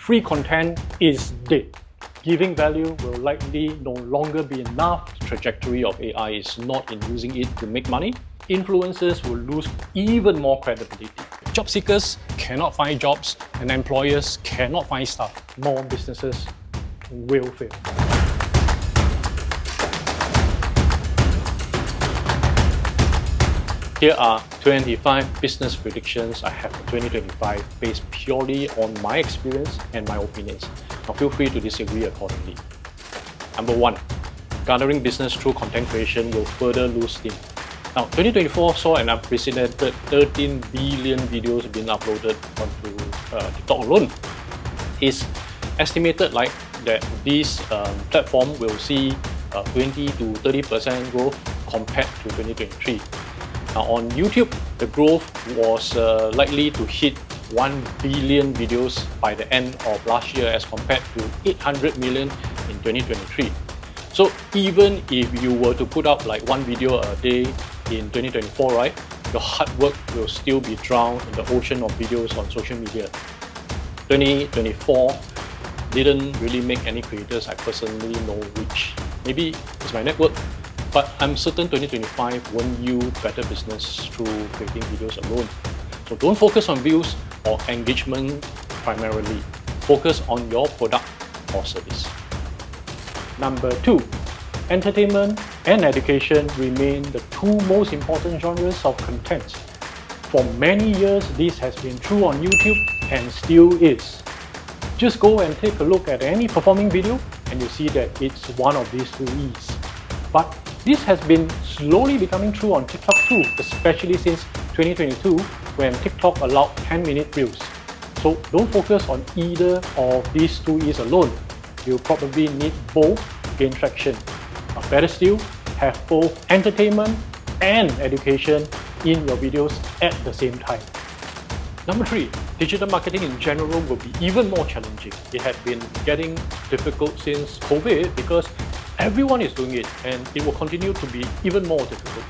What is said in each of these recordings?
free content is dead. Giving value will likely no longer be enough. The trajectory of AI is not in using it to make money. Influencers will lose even more credibility. Job seekers cannot find jobs and employers cannot find staff. More businesses will fail. Here are 25 business predictions I have for 2025 based purely on my experience and my opinions. Now feel free to disagree accordingly. Number 1. Garnering business through content creation will further lose steam. Now 2024 saw an unprecedented 13 billion videos being uploaded onto TikTok alone. It's estimated like that this platform will see 20 to 30% growth compared to 2023. Now on YouTube, the growth was likely to hit 1 billion videos by the end of last year as compared to 800 million in 2023. So even if you were to put up like one video a day in 2024, right, your hard work will still be drowned in the ocean of videos on social media. 2024 didn't really make any creators I personally know rich. Maybe it's my network, but I'm certain 2025 won't yield better business through creating videos alone. So don't focus on views or engagement primarily. Focus on your product or service. Number 2. Entertainment and education remain the two most important genres of content. For many years, this has been true on YouTube and still is. Just go and take a look at any performing video and you see that it's one of these two E's. But this has been slowly becoming true on TikTok too, especially since 2022 when TikTok allowed 10-minute reels. So don't focus on either of these two E's alone. You'll probably need both to gain traction. Or better still, have both entertainment and education in your videos at the same time. Number 3. Digital marketing in general will be even more challenging. It had been getting difficult since COVID because everyone is doing it and it will continue to be even more difficult.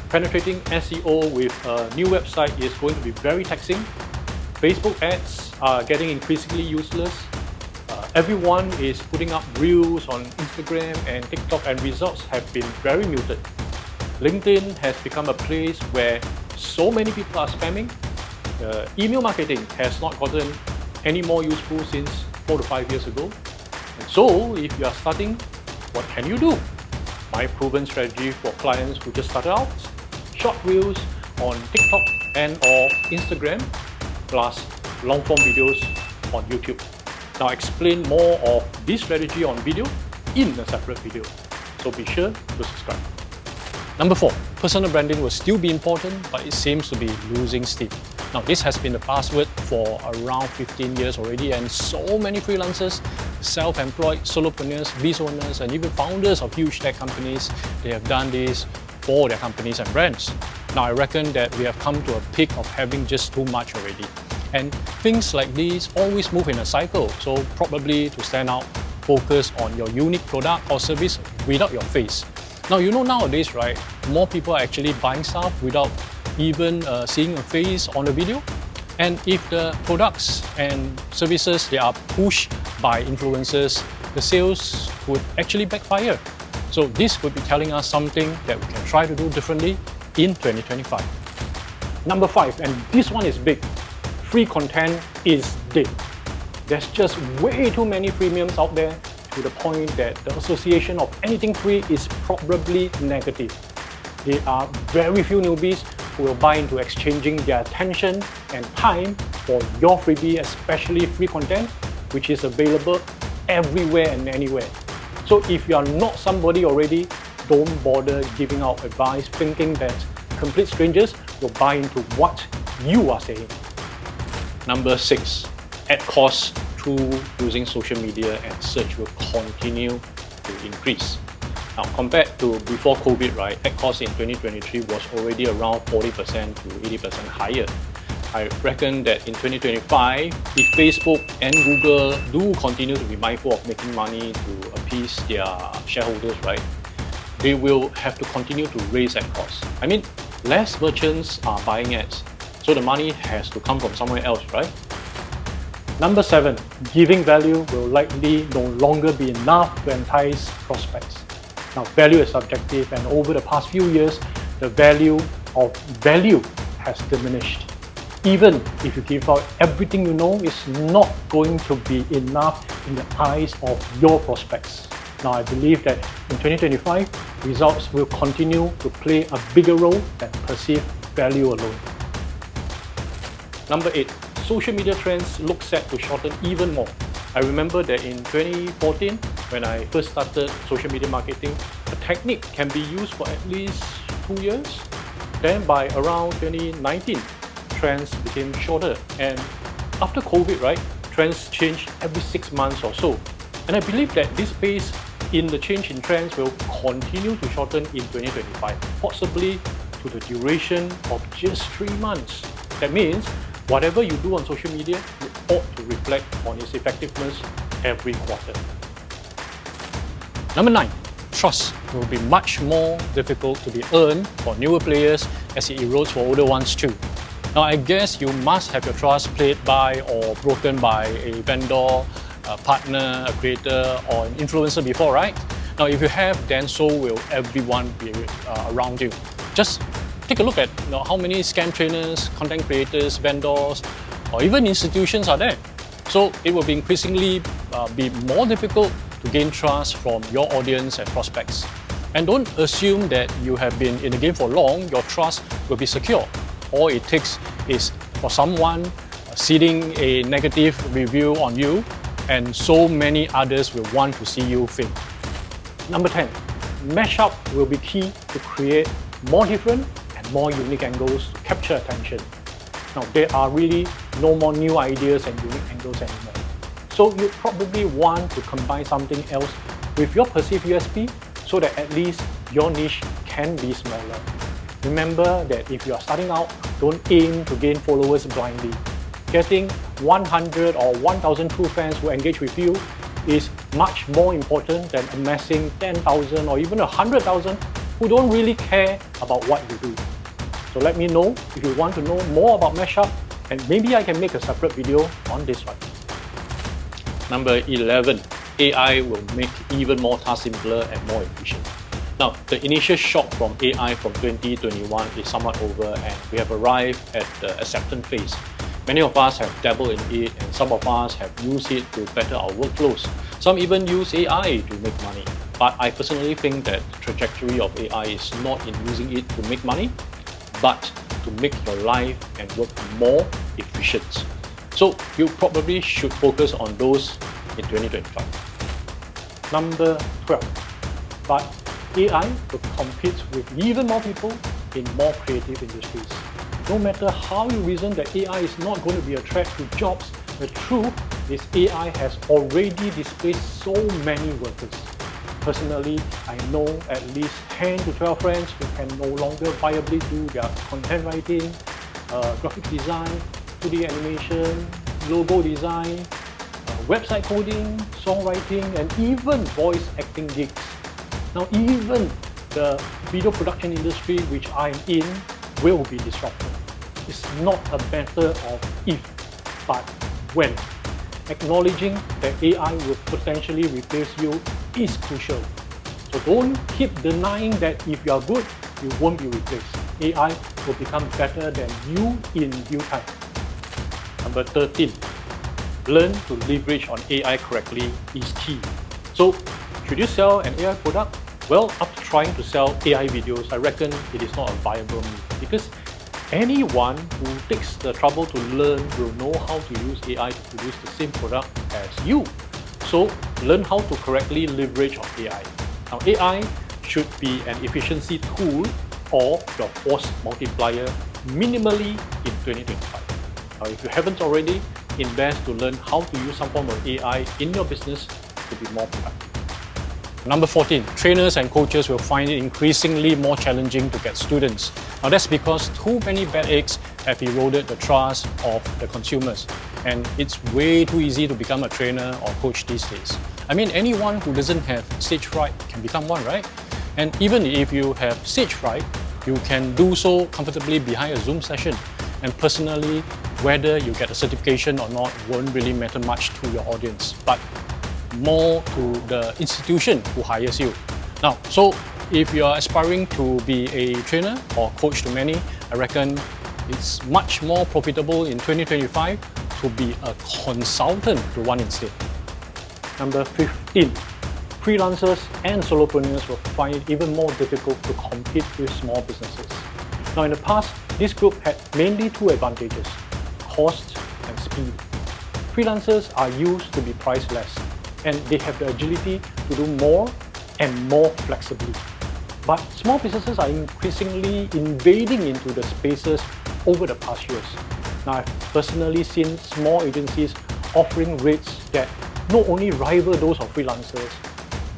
Penetrating SEO with a new website is going to be very taxing. Facebook ads are getting increasingly useless. Everyone is putting up reels on Instagram and TikTok and results have been very muted. LinkedIn has become a place where so many people are spamming. Email marketing has not gotten any more useful since 4 to 5 years ago. And so if you are starting, what can you do? My proven strategy for clients who just started out: short reels on TikTok and or Instagram, plus long-form videos on YouTube. Now I explain more of this strategy on video in a separate video, so be sure to subscribe. Number 4. Personal branding will still be important, but it seems to be losing steam. Now this has been the buzzword for around 15 years already, and so many freelancers, self-employed, solopreneurs, business owners, and even founders of huge tech companies, they have done this for their companies and brands. Now I reckon that we have come to a peak of having just too much already. And things like these always move in a cycle, so probably to stand out, focus on your unique product or service without your face. Now you know nowadays, right, more people are actually buying stuff without even seeing a face on a video. And if the products and services they are pushed by influencers, the sales could actually backfire. So this could be telling us something that we can try to do differently in 2025. Number 5, and this one is big. Free content is dead. There's just way too many freemiums out there to the point that the association of anything free is probably negative. There are very few newbies who will buy into exchanging their attention and time for your freebie, especially free content, which is available everywhere and anywhere. So if you are not somebody already, don't bother giving out advice thinking that complete strangers will buy into what you are saying. Number 6. Ad costs through using social media and search will continue to increase. Now compared to before COVID, right, ad costs in 2023 was already around 40% to 80% higher. I reckon that in 2025, if Facebook and Google do continue to be mindful of making money to appease their shareholders, right, they will have to continue to raise ad costs. I mean, less merchants are buying ads, so the money has to come from somewhere else, right? Number 7, giving value will likely no longer be enough to entice prospects. Now, value is subjective, and over the past few years, the value of value has diminished. Even if you give out everything you know, it's not going to be enough in the eyes of your prospects. Now, I believe that in 2025, results will continue to play a bigger role than perceived value alone. Number 8, social media trends look set to shorten even more. I remember that in 2014, when I first started social media marketing, a technique can be used for at least 2 years. Then by around 2019, trends became shorter. And after COVID, right, trends changed every 6 months or so. And I believe that this pace in the change in trends will continue to shorten in 2025, possibly to the duration of just 3 months. That means whatever you do on social media, you ought to reflect on its effectiveness every quarter. Number 9, trust will be much more difficult to be earned for newer players as it erodes for older ones too. Now, I guess you must have your trust played by or broken by a vendor, a partner, a creator, or an influencer before, right? Now, if you have, then so will everyone be around you. Just take a look at how many scam trainers, content creators, vendors, or even institutions are there. So it will be increasingly be more difficult to gain trust from your audience and prospects. And don't assume that you have been in the game for long, your trust will be secure. All it takes is for someone seeding a negative review on you, and so many others will want to see you fail. Number 10, mashup will be key to create more different and more unique angles to capture attention. Now, there are really no more new ideas and unique angles anymore. So you probably want to combine something else with your perceived USP so that at least your niche can be smaller. Remember that if you are starting out, don't aim to gain followers blindly. Getting 100 or 1,000 true fans who engage with you is much more important than amassing 10,000 or even 100,000 who don't really care about what you do. So let me know if you want to know more about Mashup, and maybe I can make a separate video on this one. Number 11, AI will make even more tasks simpler and more efficient. Now, the initial shock from AI from 2021 is somewhat over, and we have arrived at the acceptance phase. Many of us have dabbled in it, and some of us have used it to better our workflows. Some even use AI to make money. But I personally think that the trajectory of AI is not in using it to make money, but to make your life and work more efficient. So you probably should focus on those in 2025. Number 12, but AI will compete with even more people in more creative industries. No matter how you reason that AI is not going to be a threat to jobs, the truth is AI has already displaced so many workers. Personally, I know at least 10 to 12 friends who can no longer viably do their content writing, graphics design, 2D animation, logo design, website coding, songwriting, and even voice acting gigs. Now, even the video production industry, which I'm in, will be disrupted. It's not a matter of if, but when. Acknowledging that AI will potentially replace you is crucial. So don't keep denying that if you are good, you won't be replaced. AI will become better than you in due time. Number 13, learn to leverage on AI correctly is key. So, should you sell an AI product? Well, after trying to sell AI videos, I reckon it is not a viable move, because anyone who takes the trouble to learn will know how to use AI to produce the same product as you. So, learn how to correctly leverage on AI. Now, AI should be an efficiency tool or your force multiplier minimally in 2025. Now, if you haven't already, invest to learn how to use some form of AI in your business to be more productive. Number 14, trainers and coaches will find it increasingly more challenging to get students. Now that's because too many bad eggs have eroded the trust of the consumers, and it's way too easy to become a trainer or coach these days. I mean, anyone who doesn't have stage fright can become one, right? And even if you have stage fright, you can do so comfortably behind a Zoom session. And personally, whether you get a certification or not won't really matter much to your audience, but more to the institution who hires you. Now, so if you are aspiring to be a trainer or coach to many, I reckon it's much more profitable in 2025 to be a consultant to one instead. Number 15, freelancers and solopreneurs will find it even more difficult to compete with small businesses. Now, in the past, this group had mainly two advantages: cost and speed. Freelancers are used to be priced less, and they have the agility to do more and more flexibly. But small businesses are increasingly invading into the spaces over the past years. Now, I've personally seen small agencies offering rates that not only rival those of freelancers,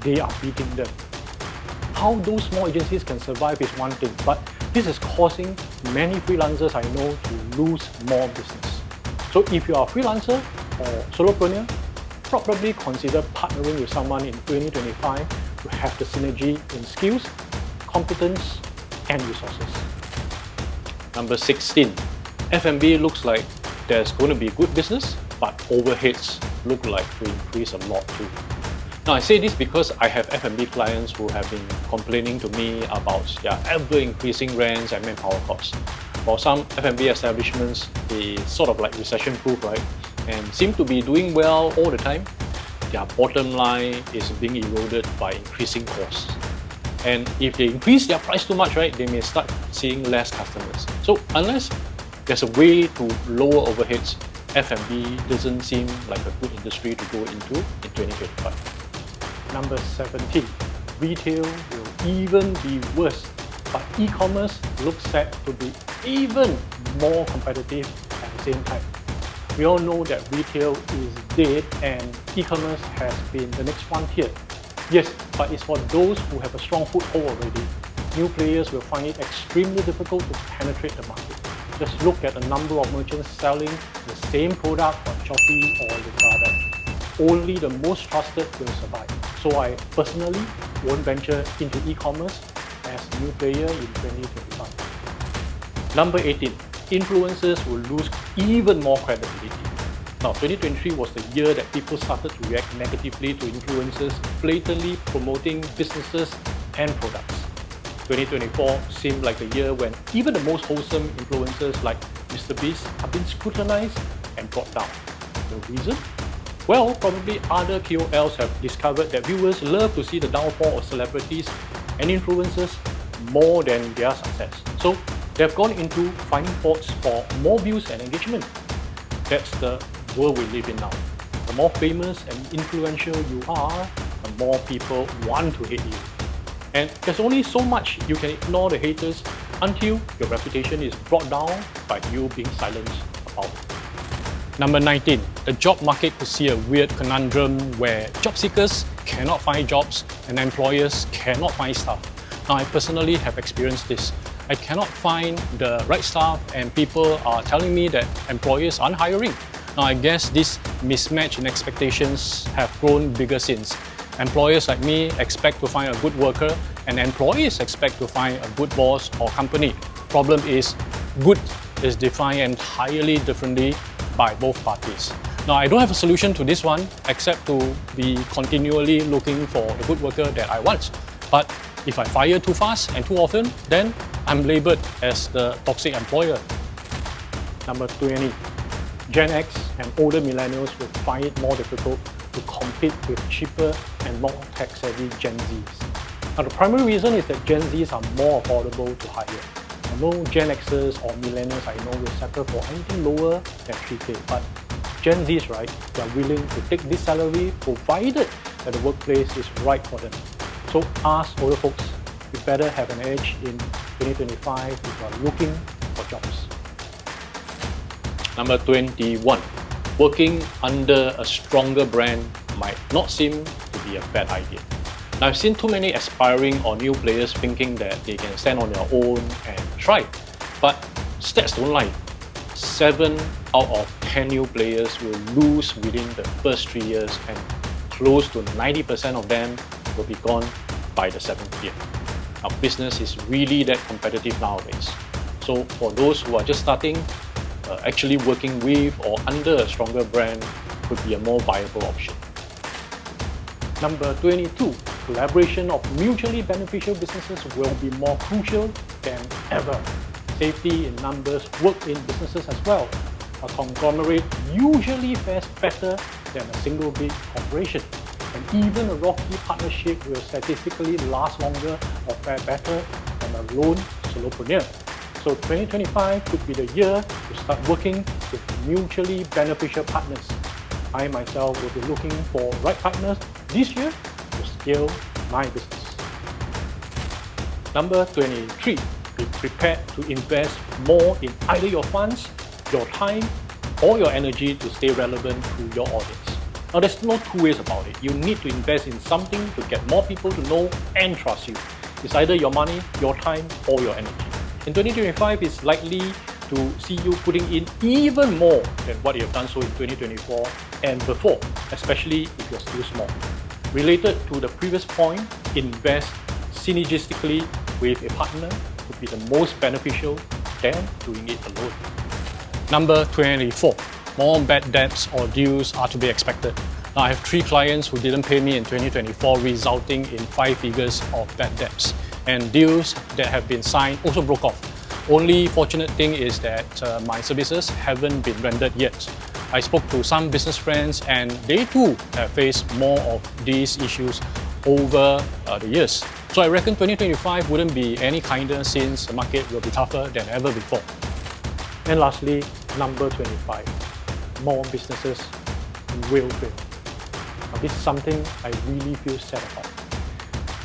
they are beating them. How those small agencies can survive is one thing, but this is causing many freelancers I know to lose more business. So if you are a freelancer or solopreneur, probably consider partnering with someone in 2025 to have the synergy in skills, competence, and resources. Number 16, F&B looks like there's going to be good business, but overheads look like to increase a lot too. Now, I say this because I have F&B clients who have been complaining to me about their ever-increasing rents and manpower costs. For some F&B establishments, they sort of like recession-proof, right? And seem to be doing well all the time. Their bottom line is being eroded by increasing costs. And if they increase their price too much, right, they may start seeing less customers. So unless there's a way to lower overheads, F&B doesn't seem like a good industry to go into in 2025. Number 17, retail will even be worse, but e-commerce looks set to be even more competitive at the same time. We all know that retail is dead and e-commerce has been the next frontier. Yes, but it's for those who have a strong foothold already. New players will find it extremely difficult to penetrate the market. Just look at the number of merchants selling the same product on Shopee or Lazada. Only the most trusted will survive. So I personally won't venture into e-commerce as a new player in 2025. Number 18, influencers will lose even more credibility. Now, 2023 was the year that people started to react negatively to influencers blatantly promoting businesses and products. 2024 seemed like the year when even the most wholesome influencers like Mr. Beast have been scrutinized and brought down. The reason? Well, probably other KOLs have discovered that viewers love to see the downfall of celebrities and influencers more than their success. So they've gone into finding faults for more views and engagement. That's the world we live in now. The more famous and influential you are, the more people want to hate you. And there's only so much you can ignore the haters until your reputation is brought down by you being silenced about it. Number 19, the job market could see a weird conundrum where job seekers cannot find jobs and employers cannot find staff. Now, I personally have experienced this. I cannot find the right staff and people are telling me that employers aren't hiring. Now, I guess this mismatch in expectations have grown bigger since. Employers like me expect to find a good worker and employees expect to find a good boss or company. Problem is, good is defined entirely differently by both parties. Now, I don't have a solution to this one except to be continually looking for a good worker that I want. But if I fire too fast and too often, then I'm labeled as the toxic employer. Number 20, Gen X and older millennials will find it more difficult to compete with cheaper and more tech-savvy Gen Zs. Now, the primary reason is that Gen Zs are more affordable to hire. No Gen Xers or millennials I know will settle for anything lower than 3K, but Gen Zs, right, they are willing to take this salary provided that the workplace is right for them. So us older folks, you better have an edge in 2025 if you are looking for jobs. Number 21, working under a stronger brand might not seem to be a bad idea. Now, I've seen too many aspiring or new players thinking that they can stand on their own and try. But stats don't lie. 7 out of 10 new players will lose within the first 3 years and close to 90% of them will be gone by the 7th year. Now, business is really that competitive nowadays. So for those who are just starting, actually working with or under a stronger brand could be a more viable option. Number 22, collaboration of mutually beneficial businesses will be more crucial than ever. Safety in numbers work in businesses as well. A conglomerate usually fares better than a single big corporation. And even a rocky partnership will statistically last longer or fare better than a lone solopreneur. So 2025 could be the year to start working with mutually beneficial partners. I myself will be looking for right partners this year to scale my business. Number 23, be prepared to invest more in either your funds, your time, or your energy to stay relevant to your audience. Now, there's no two ways about it. You need to invest in something to get more people to know and trust you. It's either your money, your time, or your energy. In 2025, it's likely to see you putting in even more than what you have done so in 2024 and before, especially if you're still small. Related to the previous point, invest synergistically with a partner would be the most beneficial than doing it alone. Number 24, more bad debts or deals are to be expected. Now, I have 3 clients who didn't pay me in 2024, resulting in 5 figures of bad debts. And deals that have been signed also broke off. Only fortunate thing is that my services haven't been rendered yet. I spoke to some business friends and they too have faced more of these issues over the years. So I reckon 2025 wouldn't be any kinder since the market will be tougher than ever before. And lastly, number 25, more businesses will fail. Now, this is something I really feel sad about.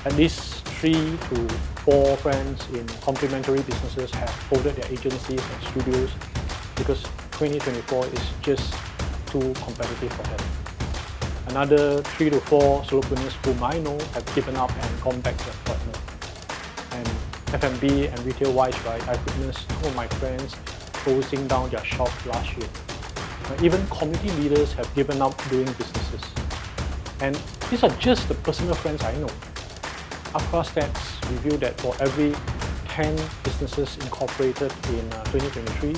At least 3 to 4 friends in complementary businesses have folded their agencies and studios because 2024 is just too competitive for them. Another 3 to 4 solopreneurs whom I know have given up and gone back to their partner. And F&B and retail-wise, right, I've witnessed 2 of my friends closing down their shop last year. Even community leaders have given up doing businesses. And these are just the personal friends I know. Accra Stats revealed that for every 10 businesses incorporated in 2023,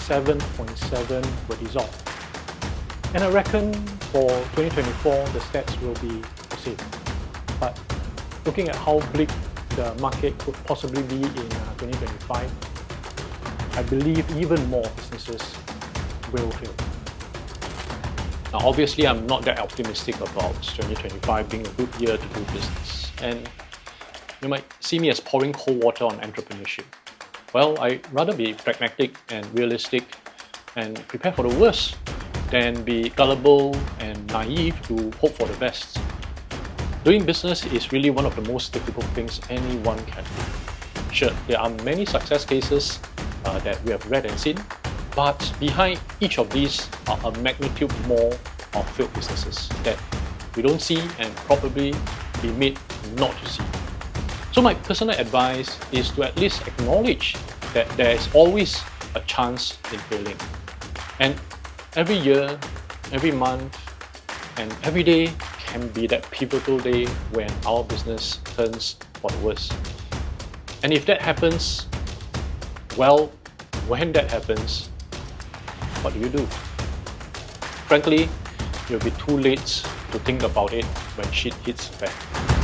7.7 were dissolved. And I reckon for 2024, the stats will be the same. But looking at how bleak the market could possibly be in 2025, I believe even more businesses will fail. Now, obviously, I'm not that optimistic about 2025 being a good year to do business. And you might see me as pouring cold water on entrepreneurship. Well, I'd rather be pragmatic and realistic and prepare for the worst than be gullible and naive to hope for the best. Doing business is really one of the most difficult things anyone can do. Sure, there are many success cases that we have read and seen, but behind each of these are a magnitude more of failed businesses that we don't see and probably be made not to see. So my personal advice is to at least acknowledge that there is always a chance in failing. And every year, every month, and every day can be that pivotal day when our business turns for the worse. And if that happens, well, when that happens, what do? Frankly, it will be too late to think about it when shit hits the fan.